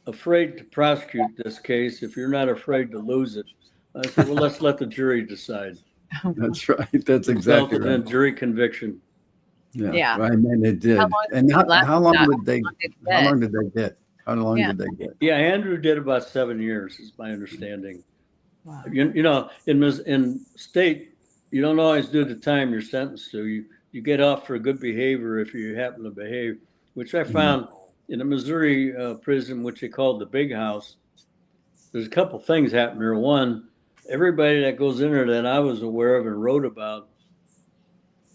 afraid to prosecute this case if you're not afraid to lose it." I said, "Well, let's let the jury decide." That's right. That's exactly Resulted right. in jury conviction. Yeah. Right, and it did. And how long did they get? How long Yeah. did they get? Yeah, Andrew did about 7 years, is my understanding. Wow. You know, in state, you don't always do the time you're sentenced to. You get off for good behavior if you happen to behave, which I found in the Missouri prison, which they called the Big House. There's a couple things happening there. One, everybody that goes in there that I was aware of and wrote about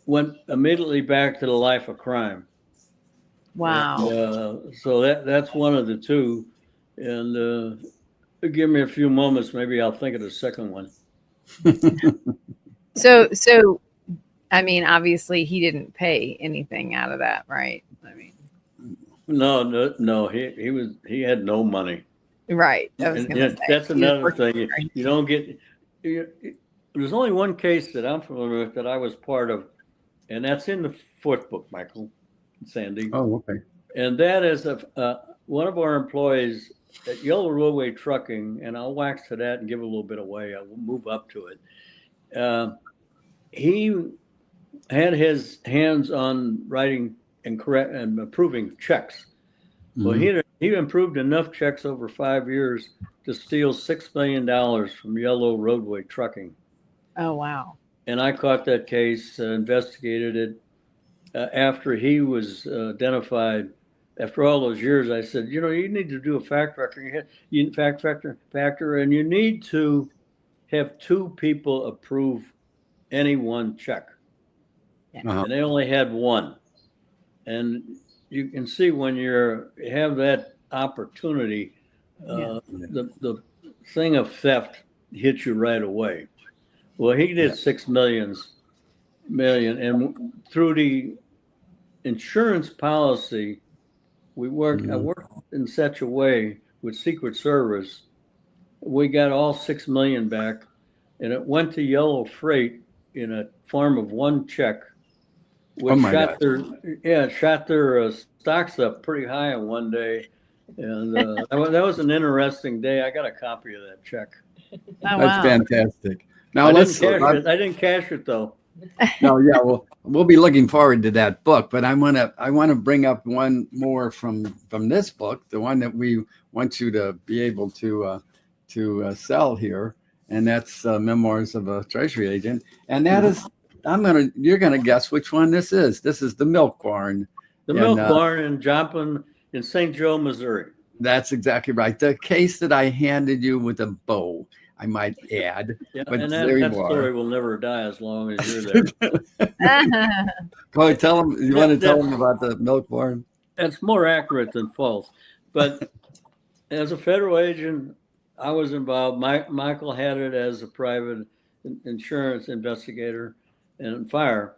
went immediately back to the life of crime. Wow. So that's one of the two. And give me a few moments, maybe I'll think of the second one. So, I mean, obviously he didn't pay anything out of that, right? I mean, no, he had no money. right. I was gonna say. That's another thing. You don't get. There's only one case that I'm familiar with that I was part of, and that's in the fourth book, Michael, Sandy. Oh, okay. And that is one of our employees at Yellow Roadway Trucking, and I'll wax to that and give a little bit away. I will move up to it. He had his hands on writing and approving checks. Well, he improved enough checks over 5 years to steal $6 million from Yellow Roadway Trucking. Oh, wow. And I caught that case, investigated it. After he was identified, after all those years, I said, you need to do a fact record. Factor, and you need to have two people approve any one check. Uh-huh. And they only had one. And you can see when you have that opportunity, the thing of theft hits you right away. Well, he did 6 million, and through the insurance policy, I worked in such a way with Secret Service, we got all 6 million back, and it went to Yellow Freight in a form of one check, which shot their stocks up pretty high in one day. And that was an interesting day. I got a copy of that check. Oh, That's fantastic. Now I didn't cash it though. No, yeah, well, we'll be looking forward to that book. But I want to bring up one more from this book, the one that we want you to be able to sell here, and that's Memoirs of a Treasury Agent, and that is. You're gonna guess which one this is. This is the Milk Barn. Milk Barn in Joplin in St. Joe, Missouri. That's exactly right. The case that I handed you with a bow, I might add. Yeah, but and that story will never die as long as you're there. Go ahead, tell them. You want to tell them about the Milk Barn? That's more accurate than false. But as a federal agent, I was involved. Michael had it as a private insurance investigator and fire.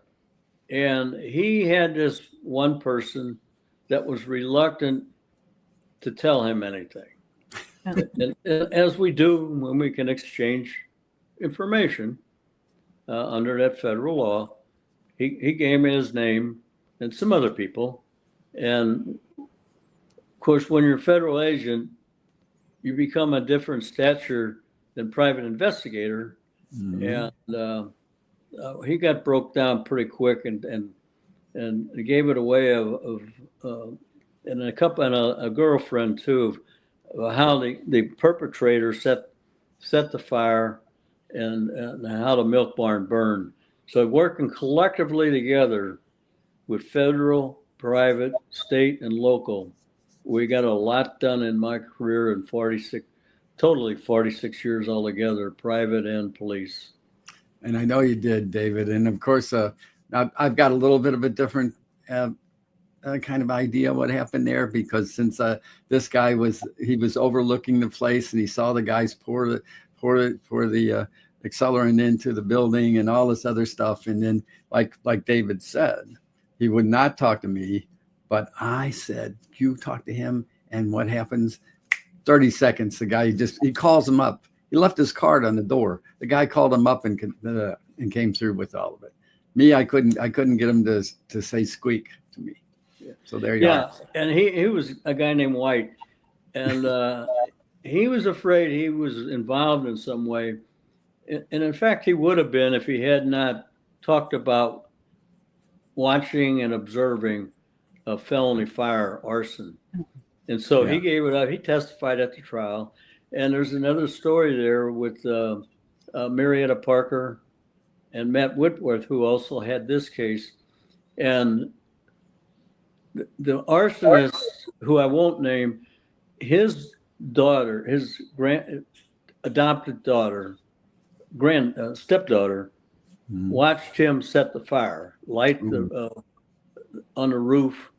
And he had this one person that was reluctant to tell him anything. And as we do when we can exchange information under that federal law, he gave me his name and some other people. And of course, when you're a federal agent, you become a different stature than private investigator. Mm-hmm. And he got broke down pretty quick and gave it away and a girlfriend too, of how the perpetrator set the fire and how the Milk Barn burned. So working collectively together with federal, private, state, and local, we got a lot done in my career in 46 years altogether, private and police. And I know you did, David. And of course, I've got a little bit of a different kind of idea what happened there, because since this guy was overlooking the place and he saw the guys pour the accelerant into the building and all this other stuff. And then like David said, He would not talk to me, but I said, you talk to him. And what happens? 30 seconds, the guy he calls him up. He left his card on the door. The guy called him up and came through with all of it. Me, I couldn't get him to say squeak to me. So there you are. Yeah, and he was a guy named White, and he was afraid he was involved in some way. And in fact, he would have been if he had not talked about watching and observing a felony fire arson. And so he gave it up. He testified at the trial. And there's another story there with Marietta Parker and Matt Whitworth, who also had this case. And the arsonist, who I won't name, his daughter, his adopted daughter, stepdaughter, watched him set the fire, light on the roof.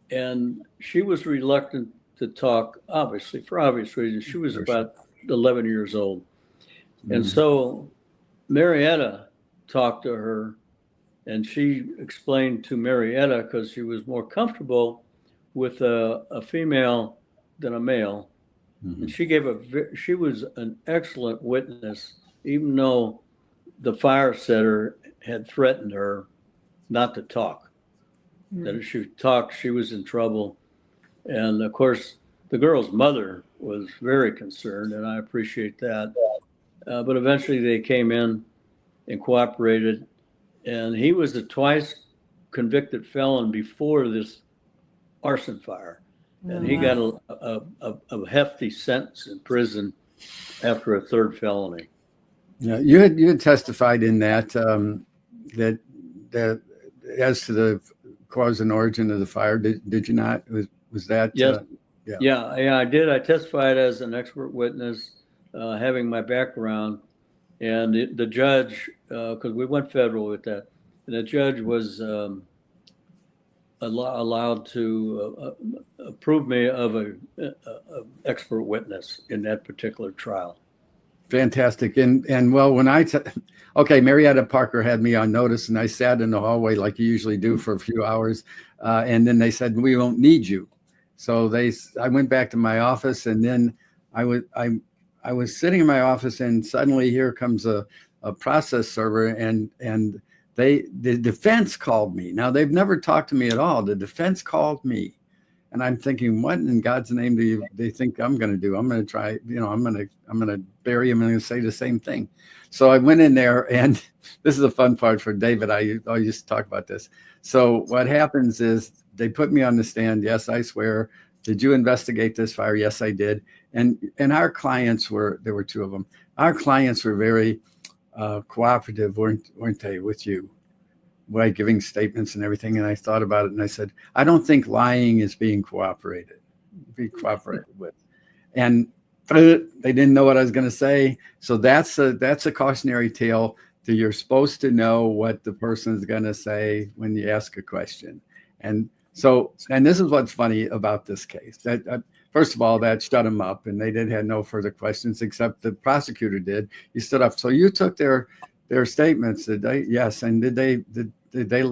And she was reluctant to talk, obviously, for obvious reasons. She was about 11 years old. And so Marietta talked to her, and she explained to Marietta, because she was more comfortable with a female than a male. And she was an excellent witness, even though the fire setter had threatened her not to talk. That if she talked, she was in trouble. And of course, the girl's mother was very concerned, and I appreciate that. But eventually they came in and cooperated. And he was a twice convicted felon before this arson fire. And he got a hefty sentence in prison after a third felony. Yeah, you had testified in that that as to the cause and origin of the fire. Did you not? Was that? Yes. Yeah, I did. I testified as an expert witness, having my background, and the judge, because we went federal with that, and the judge was allowed to approve me of a expert witness in that particular trial. Fantastic. And well, when okay, Marietta Parker had me on notice, and I sat in the hallway like you usually do for a few hours. And then they said, we won't need you. So I went back to my office, and then I was sitting in my office, and suddenly here comes a process server, and the defense called me. Now, they've never talked to me at all. The defense called me. And I'm thinking, what in God's name do they think I'm going to do? I'm going to try, I'm going to bury him and I'm going to say the same thing. So I went in there, and this is a fun part for David. I used to talk about this. So what happens is they put me on the stand. Yes, I swear. Did you investigate this fire? Yes, I did. And our clients there were two of them. Our clients were very cooperative, weren't they, with you? By giving statements and everything. And I thought about it, and I said, I don't think lying is being cooperated with. And they didn't know what I was going to say. So that's a cautionary tale that you're supposed to know what the person is going to say when you ask a question. And this is what's funny about this case. That first of all, that shut them up, and they had no further questions except the prosecutor did. He stood up. So you took their statements. Did they? Yes. And did they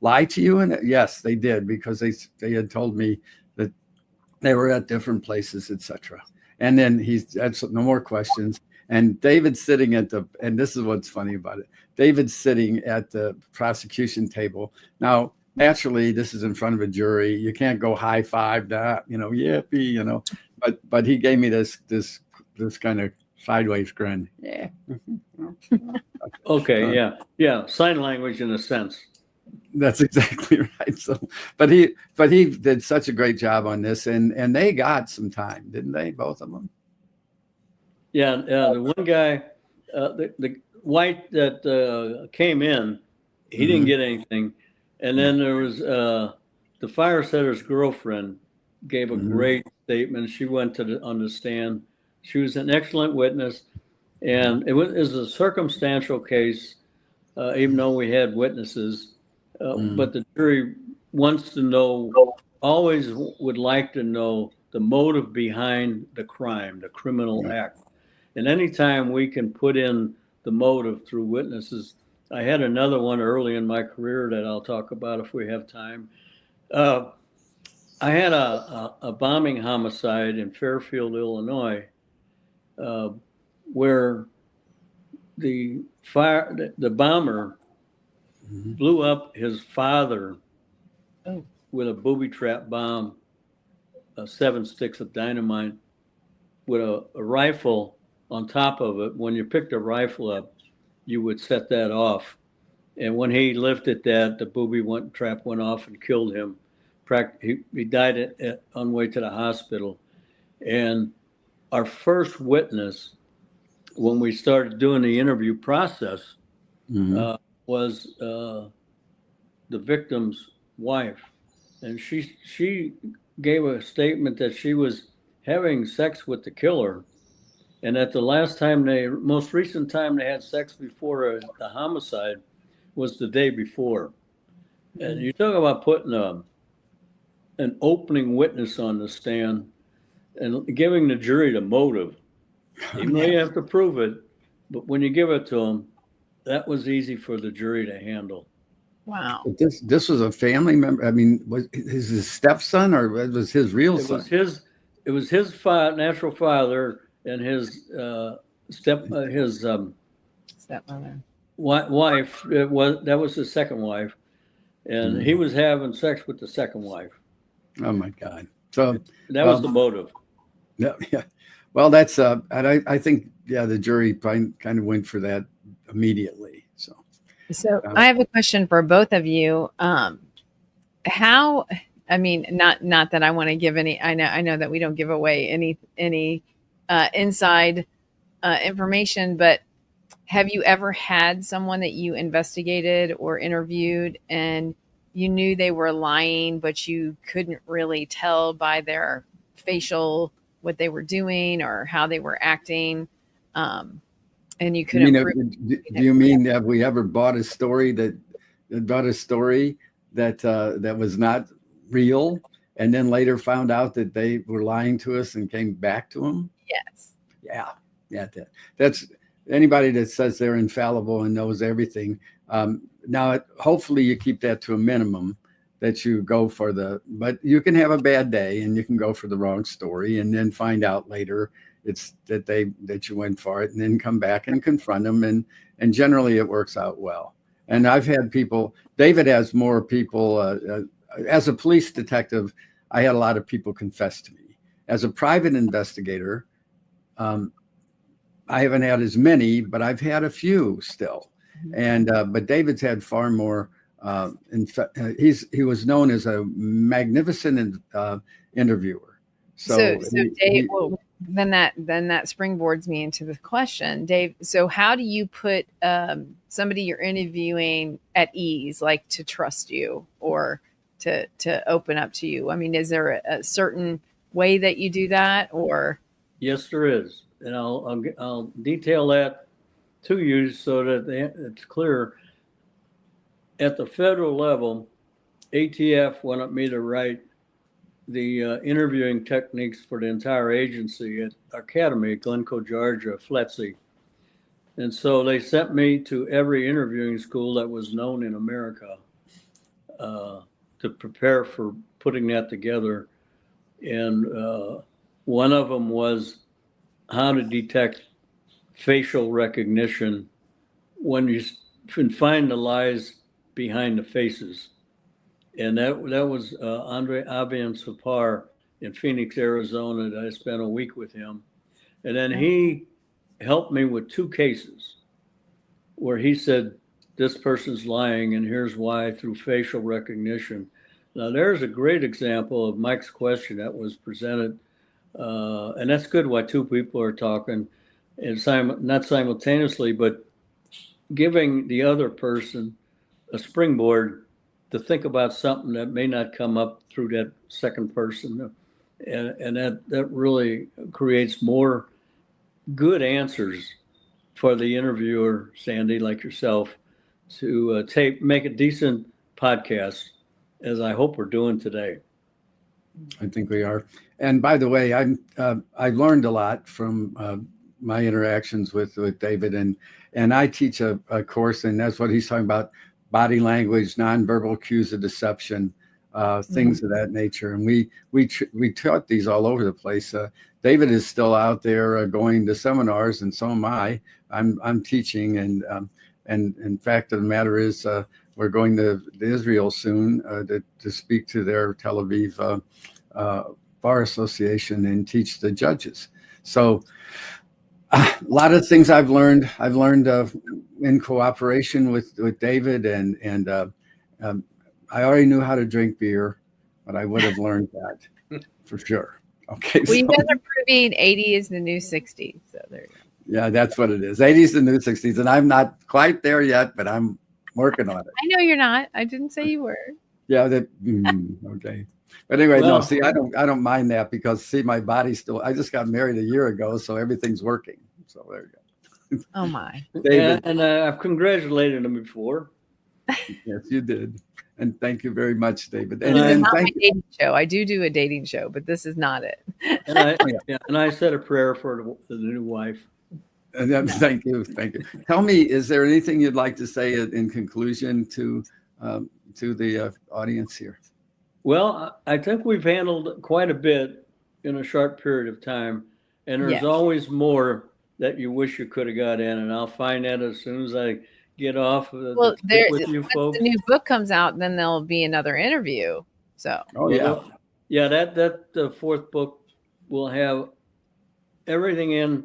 lie to you? And yes, they did, because they had told me that they were at different places, etc. And then that's no more questions. And David's sitting and this is what's funny about it. David's sitting at the prosecution table. Now, naturally, this is in front of a jury. You can't go high five that, yippee, but he gave me this kind of sideways grin. Yeah. Okay. Yeah. Sign language in a sense. That's exactly right. So, but he did such a great job on this, and they got some time, didn't they? Both of them. Yeah. The one guy, the white that came in, he didn't get anything, and then there was the fire setter's girlfriend gave a great statement. She went on the stand. She was an excellent witness, and it was a circumstantial case, even though we had witnesses. But the jury wants to know, always would like to know the motive behind the crime, the criminal act. And anytime we can put in the motive through witnesses, I had another one early in my career that I'll talk about if we have time. Uh, I had a bombing homicide in Fairfield, Illinois, uh, where the bomber Mhm. blew up his father Oh. with a booby trap bomb, 7 sticks of dynamite with a rifle on top of it. When you picked a rifle up, you would set that off. And when he lifted that, the booby trap went off and killed him. He died on the way to the hospital. And our first witness, when we started doing the interview process, Mhm. was the victim's wife. And she gave a statement that she was having sex with the killer, and that most recent time they had sex before the homicide was the day before. And you talk about putting an opening witness on the stand and giving the jury the motive. Even though you have to prove it, but when you give it to them, that was easy for the jury to handle. Wow. But this was a family member. I mean, was his stepson or was his real It son? was his natural father and his Stepmother. wife. That was his second wife, and he was having sex with the second wife. Oh my God! So That was the motive. yeah, yeah. Well, that's and I think the jury kind of went for that immediately. So I have a question for both of you. How? I mean, not that I want to give any. I know that we don't give away any inside information, but have you ever had someone that you investigated or interviewed and you knew they were lying, but you couldn't really tell by their facial what they were doing or how they were acting, and you couldn't prove? Do you mean have we ever bought a story that was not real, and then later found out that they were lying to us and came back to them? Yes. Yeah. That's anybody that says they're infallible and knows everything. Now, hopefully, you keep that to a minimum. That you go for but you can have a bad day and you can go for the wrong story and then find out later it's that you went for it and then come back and confront them and generally it works out well. And I've had people. David has more people. As a police detective, I had a lot of people confess to me. As a private investigator, I haven't had as many, but I've had a few still. And but David's had far more. He was known as a magnificent interviewer. So Dave, then that springboards me into the question, Dave. So how do you put somebody you're interviewing at ease, like to trust you or to open up to you? I mean, is there a certain way that you do that, or? Yes, there is, and I'll detail that to you so that it's clear. At the federal level, ATF wanted me to write the interviewing techniques for the entire agency at Academy at Glencoe, Georgia, FLETC. And so they sent me to every interviewing school that was known in America to prepare for putting that together. And one of them was how to detect facial recognition when you can find the lies behind the faces. And that was Andre Avian Sapar in Phoenix, Arizona. That I spent a week with him. And then he helped me with 2 cases where he said, this person's lying and here's why, through facial recognition. Now there's a great example of Mike's question that was presented. And that's good why 2 people are talking, and not simultaneously, but giving the other person a springboard to think about something that may not come up through that second person. And that really creates more good answers for the interviewer, Sandy, like yourself, to make a decent podcast, as I hope we're doing today. I think we are. And by the way, I learned a lot from my interactions with David, and I teach a course, and that's what he's talking about: body language, nonverbal cues of deception, things of that nature. And we taught these all over the place. David is still out there going to seminars, and so am I. I'm teaching, and in fact of the matter is, we're going to Israel soon to speak to their Tel Aviv Bar Association and teach the judges. So a lot of things I've learned in cooperation with David, and I already knew how to drink beer, but I would have learned that for sure. Okay. Well, you guys are proving 80 is the new 60. So there you go. Yeah, that's what it is. 80s the new 60s, and I'm not quite there yet, but I'm working on it. I know you're not. I didn't say you were. Yeah, okay. But anyway, no, see, I don't mind that, because see, my body still, I just got married a year ago, so everything's working. So there you go. Oh my. David. And I've congratulated him before. Yes, you did. And thank you very much, David. This is not my dating show. I do a dating show, but this is not it. And I said a prayer for the new wife. And thank you. Tell me, is there anything you'd like to say in conclusion to the audience here? Well, I think we've handled quite a bit in a short period of time, and there's always more that you wish you could have got in, and I'll find that as soon as I get off with you folks. The new book comes out, then there'll be another interview. So that fourth book will have everything in,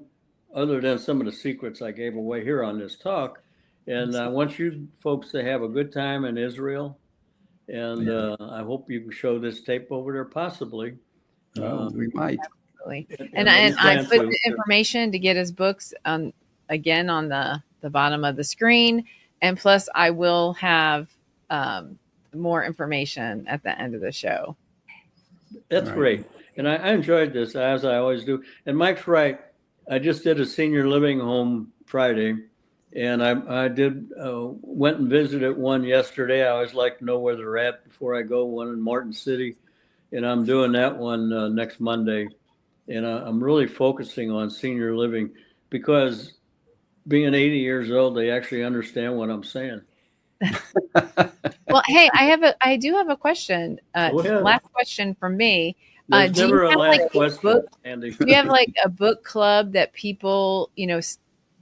other than some of the secrets I gave away here on this talk. And I want you folks to have a good time in Israel. And I hope you can show this tape over there, possibly. We might. Absolutely. And I put the information to get his books again on the bottom of the screen. And plus, I will have more information at the end of the show. That's great. And I enjoyed this, as I always do. And Mike's right. I just did a senior living home Friday, and I did went and visited one yesterday. I always like to know where they're at before I go, one in Martin City, and I'm doing that one next Monday. And I'm really focusing on senior living, because being 80 years old, they actually understand what I'm saying. Well, hey, I do have a question. Last question from me. There's never a last question, Andy. Do you have like a book club that people,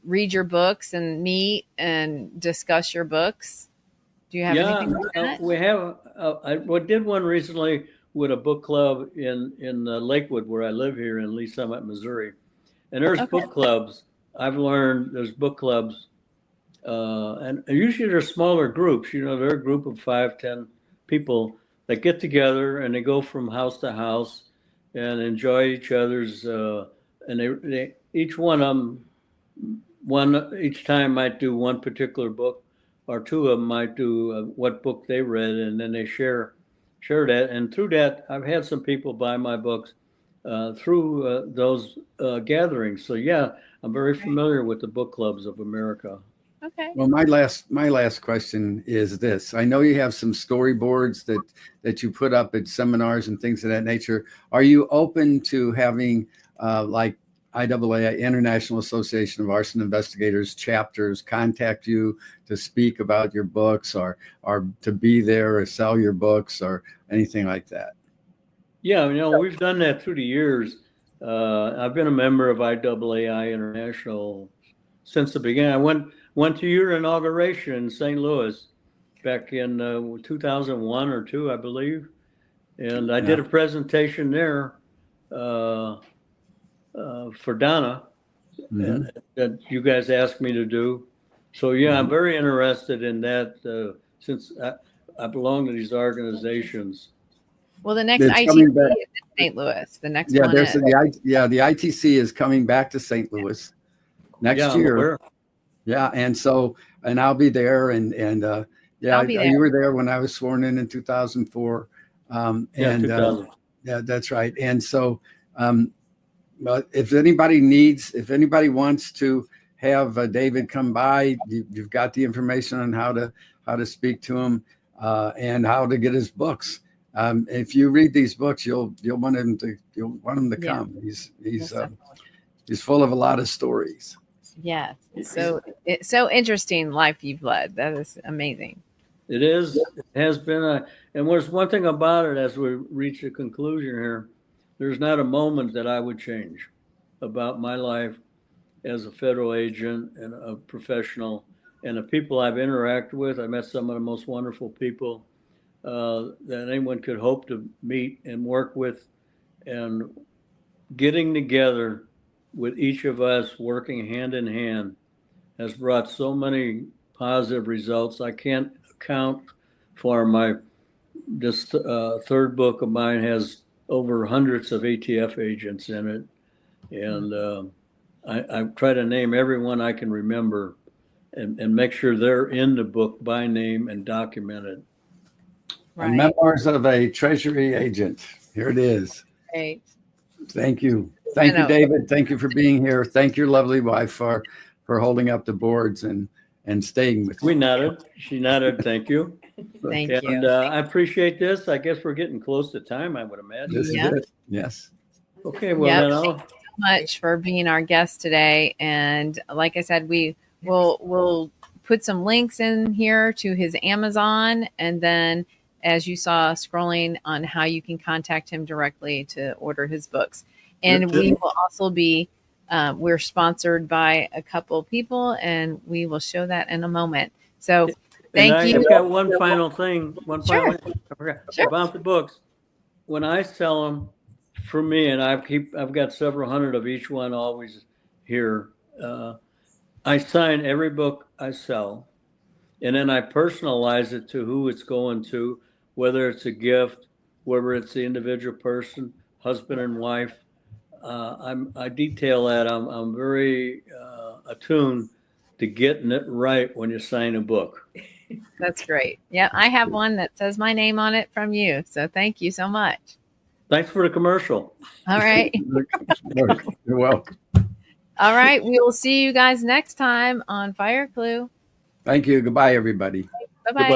read your books and meet and discuss your books? Do you have anything like that? We have. I did one recently with a book club in Lakewood, where I live here in Lee Summit, Missouri. And there's book clubs. I've learned there's book clubs, and usually they're smaller groups. They're a group of 5-10 people that get together, and they go from house to house and enjoy each other's. And they each one of them, each time might do one particular book, or two of them might do what book they read, and then they share that. And through that, I've had some people buy my books through those gatherings. So yeah, I'm very familiar with the book clubs of America. Okay. Well, my last question is this. I know you have some storyboards that you put up at seminars and things of that nature. Are you open to having like IAA, International Association of Arson Investigators chapters, contact you to speak about your books, or to be there or sell your books or anything like that? Yeah, we've done that through the years. I've been a member of IAAI International since the beginning. I went to your inauguration in St. Louis back in 2001 or 2, I believe. And I did a presentation there for Donna that you guys asked me to do. So, yeah, I'm very interested in that since I belong to these organizations. Well, the next ITC is in St. Louis. The next one is. The ITC is coming back to St. Louis next year. Yeah, and I'll be there, and I'll be there. You were there when I was sworn in 2004. 2000. Yeah, that's right. And so, if anybody wants to have David come by, you've got the information on how to speak to him and how to get his books. If you read these books, you'll want him to come. is full of a lot of stories. Yes. So it's so interesting life you've led. That is amazing. It is. It has been and there's one thing about it as we reach a conclusion here. There's not a moment that I would change about my life as a federal agent and a professional, and the people I've interacted with. I met some of the most wonderful people that anyone could hope to meet and work with, and getting together with each of us working hand in hand has brought so many positive results. I can't account for this third book of mine has over hundreds of ATF agents in it. And I try to name everyone I can remember and make sure they're in the book by name and documented. Right. Memoirs of a Treasury Agent. Here it is. Great. Thank you. Thank you, David. Thank you for being here. Thank your lovely wife for holding up the boards and staying with We me. nodded. She nodded. Thank you. Thank And you. I appreciate this. I guess we're getting close to time, I would imagine. This is it. Yes. Okay, well, Yep. then Thank you so much for being our guest today. And like I said, we'll put some links in here to his Amazon, and then as you saw scrolling on how you can contact him directly to order his books. And we will also be we're sponsored by a couple of people, and we will show that in a moment. So thank you. I've got one final thing. Sure. I forgot about the books. When I sell them, for me, and I've got several hundred of each one always here. I sign every book I sell, and then I personalize it to who it's going to, whether it's a gift, whether it's the individual person, husband and wife. I detail that. I'm very attuned to getting it right when you sign a book. That's great. Yeah, I have one that says my name on it from you. So thank you so much. Thanks for the commercial. All right. You're welcome. All right. We will see you guys next time on Fire Clue. Thank you. Goodbye, everybody. Bye-bye. Goodbye.